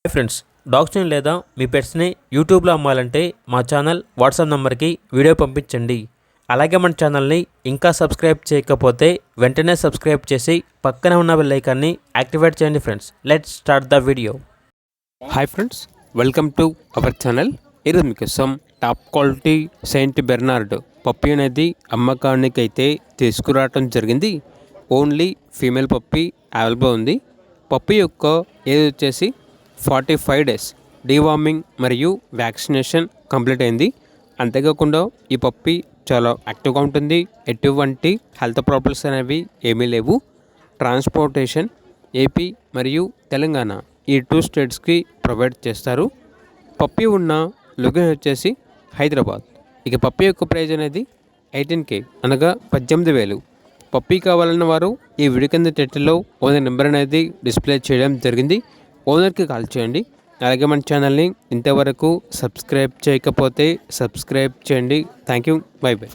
Hi friends, డాగ్స్ని లేదా మీ పెట్స్ని యూట్యూబ్లో అమ్మాలంటే మా ఛానల్ వాట్సాప్ నెంబర్కి వీడియో పంపించండి. అలాగే మన ఛానల్ని ఇంకా సబ్స్క్రైబ్ చేయకపోతే వెంటనే సబ్స్క్రైబ్ చేసి పక్కనే ఉన్న బెల్ ఐకాన్ని యాక్టివేట్ చేయండి. Friends, let's start the video. Hi friends, welcome to our channel. ఈరోజు మీకోసం top quality Saint Bernard puppy అనేది అమ్మకానికి అయితే తీసుకురావడం జరిగింది. ఓన్లీ ఫీమేల్ పప్పీ అవైలబుల్ ఉంది. పప్పీ యొక్క ఏజ్ వచ్చేసి 45 days డీవార్మింగ్ మరియు వ్యాక్సినేషన్ కంప్లీట్ అయింది. అంతేకాకుండా ఈ పప్పీ చాలా యాక్టివ్గా ఉంటుంది. ఎటువంటి హెల్త్ ప్రాబ్లమ్స్ అనేవి ఏమీ లేవు. ట్రాన్స్పోర్టేషన్ ఏపీ మరియు తెలంగాణ ఈ 2 స్టేట్స్కి ప్రొవైడ్ చేస్తారు. పప్పీ ఉన్న లొకేషన్ వచ్చేసి హైదరాబాద్. ఇక పప్పీ యొక్క ప్రైజ్ అనేది 18K అనగా 18,000. పప్పీ కావాలన్న వారు ఈ వీడియో కింద టైటిల్లో ఓనర్ నెంబర్ అనేది డిస్ప్లే చేయడం జరిగింది. ఓనర్కి కాల్ చేయండి. అలాగే మన ఛానల్ని ఇంతవరకు సబ్స్క్రైబ్ చేయకపోతే సబ్స్క్రైబ్ చేయండి. Thank you. By by.